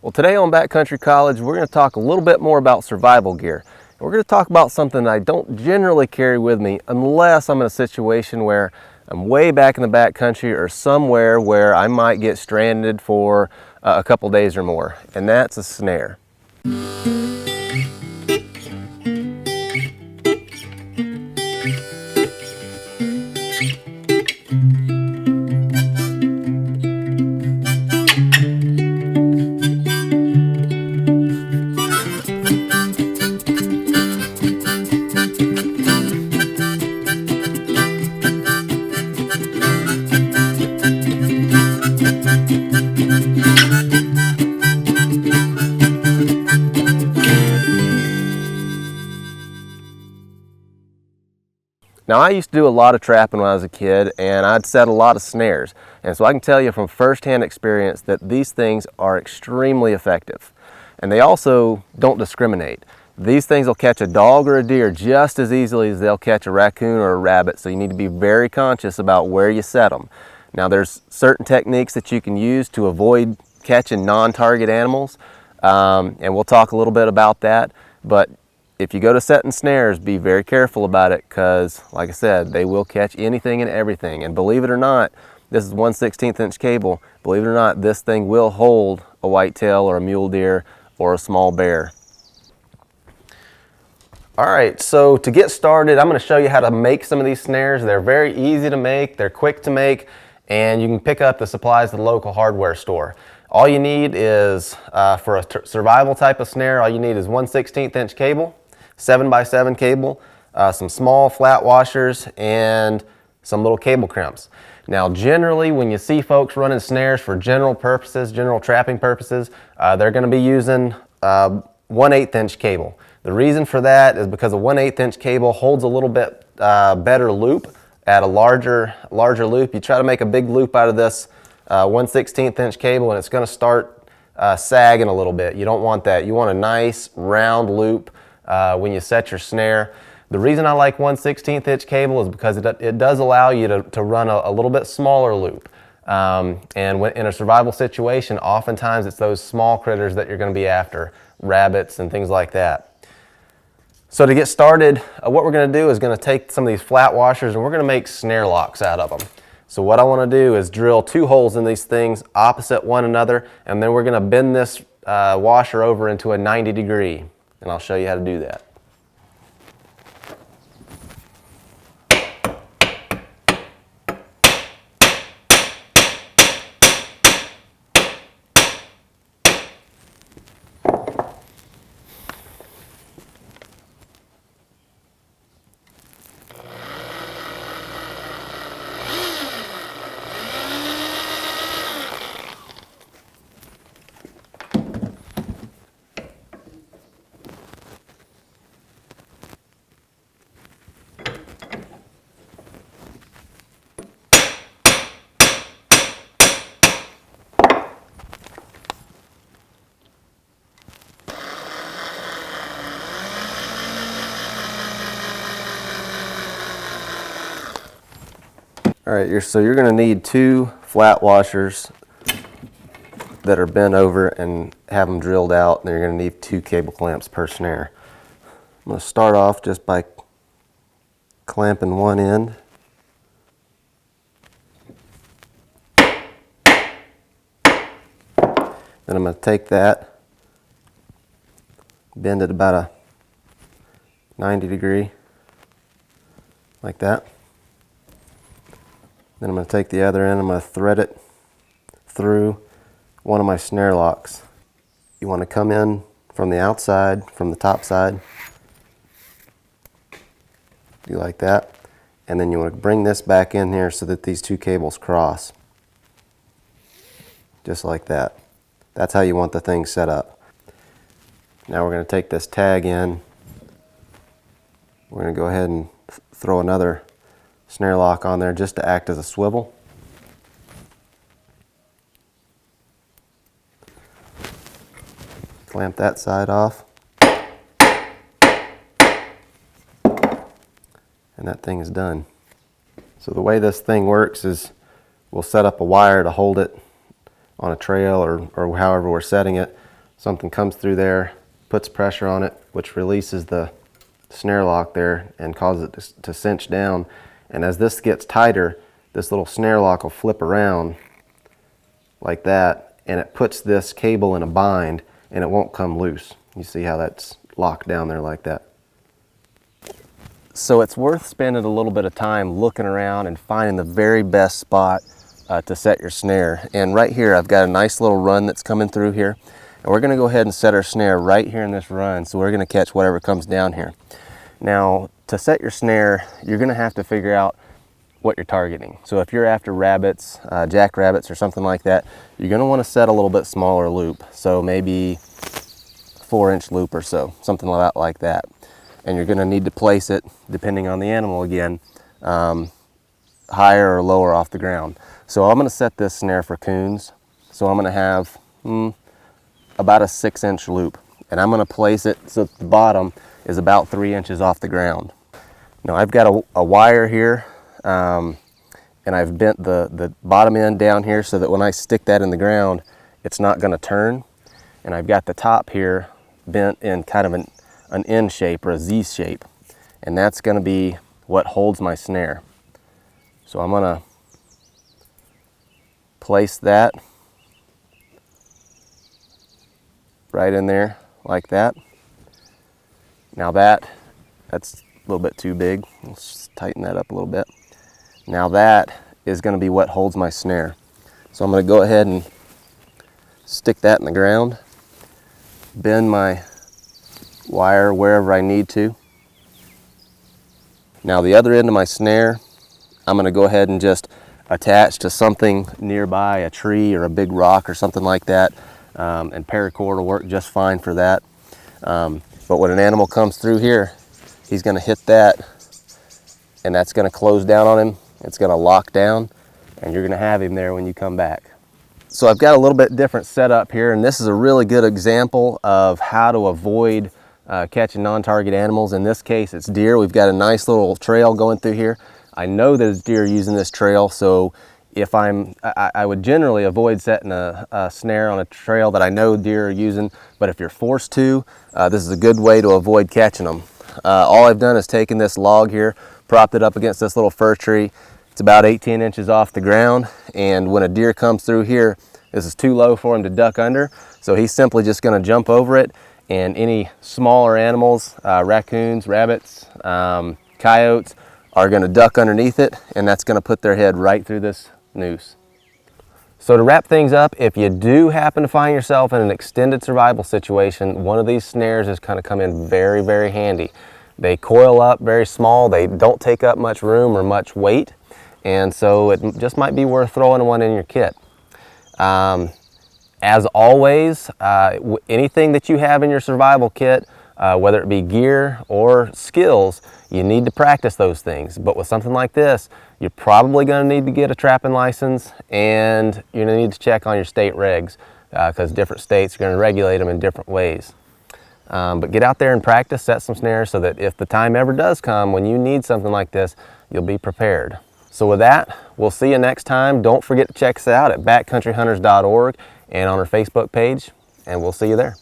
Well, today on Backcountry College, we're going to talk a little bit more about survival gear. We're going to talk about something I don't generally carry with me unless I'm in a situation where I'm way back in the backcountry or somewhere where I might get stranded for a couple days or more, and that's a snare. Now, I used to do a lot of trapping when I was a kid, and I'd set a lot of snares. And so I can tell you from firsthand experience that these things are extremely effective. And they also don't discriminate. These things will catch a dog or a deer just as easily as they'll catch a raccoon or a rabbit, so you need to be very conscious about where you set them. Now, there's certain techniques that you can use to avoid catching non-target animals, and we'll talk a little bit about that. But if you go to setting snares, be very careful about it because, like I said, they will catch anything and everything. And believe it or not, this is 1/16 inch cable. Believe it or not, this thing will hold a whitetail or a mule deer or a small bear. All right, so to get started, I'm going to show you how to make some of these snares. They're very easy to make, they're quick to make, and you can pick up the supplies at the local hardware store. All you need is, for a survival type of snare, all you need is 1/16 inch cable, 7x7 cable, some small flat washers, and some little cable crimps. Now, generally, when you see folks running snares for general purposes, general trapping purposes, they're going to be using 1/8 inch cable. The reason for that is because a 1/8 inch cable holds a little bit better loop at a larger loop. You try to make a big loop out of this 1/16 inch cable, and it's going to start sagging a little bit. You don't want that. You want a nice round loop when you set your snare. The reason I like 1/16 inch cable is because it does allow you to run a little bit smaller loop. And when, in a survival situation, oftentimes it's those small critters that you're going to be after, rabbits and things like that. So to get started, what we're going to do is going to take some of these flat washers and we're going to make snare locks out of them. So what I want to do is drill 2 holes in these things opposite one another, and then we're going to bend this washer over into a 90 degree. And I'll show you how to do that. All right, so you're going to need 2 flat washers that are bent over and have them drilled out, and you're going to need 2 cable clamps per snare. I'm going to start off just by clamping one end. Then I'm going to take that, bend it about a 90 degree, like that. Then I'm going to take the other end, I'm going to thread it through one of my snare locks. You want to come in from the outside, from the top side, do like that, and then you want to bring this back in here so that these 2 cables cross, just like that. That's how you want the thing set up. Now we're going to take this tag in, we're going to go ahead and throw another snare lock on there just to act as a swivel. Clamp that side off. And that thing is done. So the way this thing works is we'll set up a wire to hold it on a trail or however we're setting it. something comes through there, puts pressure on it, which releases the snare lock there and causes it to cinch down. And as this gets tighter, this little snare lock will flip around like that, and it puts this cable in a bind and it won't come loose. You see how that's locked down there like that. So it's worth spending a little bit of time looking around and finding the very best spot to set your snare. And right here I've got a nice little run that's coming through here, and we're going to go ahead and set our snare right here in this run, so we're going to catch whatever comes down here. Now, to set your snare, you're going to have to figure out what you're targeting. So if you're after rabbits, jackrabbits or something like that, you're going to want to set a little bit smaller loop, so maybe 4-inch loop or so, something like that. And you're going to need to place it, depending on the animal again, higher or lower off the ground. So I'm going to set this snare for coons, so I'm going to have about a 6-inch loop, and I'm going to place it so the bottom is about 3 inches off the ground. Now I've got a wire here, and I've bent the bottom end down here so that when I stick that in the ground, it's not going to turn. And I've got the top here bent in kind of an N shape or a Z shape, and that's going to be what holds my snare. So I'm going to place that right in there like that. Now that's a little bit too big. Let's tighten that up a little bit. Now that is going to be what holds my snare. So I'm going to go ahead and stick that in the ground, bend my wire wherever I need to. Now the other end of my snare, I'm going to go ahead and just attach to something nearby, a tree or a big rock or something like that, and paracord will work just fine for that. But when an animal comes through here, he's going to hit that, and that's going to close down on him. It's going to lock down, and you're going to have him there when you come back. So I've got a little bit different setup here, and this is a really good example of how to avoid catching non-target animals. In this case, it's deer. We've got a nice little trail going through here. I know that it's deer using this trail, so if I would generally avoid setting a snare on a trail that I know deer are using, but if you're forced to, this is a good way to avoid catching them. All I've done is taken this log here, propped it up against this little fir tree. It's about 18 inches off the ground, and when a deer comes through here, this is too low for him to duck under, so he's simply just going to jump over it, and any smaller animals, raccoons, rabbits, coyotes, are going to duck underneath it, and that's going to put their head right through this noose. So to wrap things up, if you do happen to find yourself in an extended survival situation, one of these snares is going to come in very, very handy. They coil up very small, they don't take up much room or much weight, and so it just might be worth throwing one in your kit. As always, anything that you have in your survival kit, whether it be gear or skills, you need to practice those things. But with something like this, you're probably going to need to get a trapping license, and you're going to need to check on your state regs because different states are going to regulate them in different ways. But get out there and practice, set some snares so that if the time ever does come when you need something like this, you'll be prepared. So with that, we'll see you next time. Don't forget to check us out at backcountryhunters.org and on our Facebook page, and we'll see you there.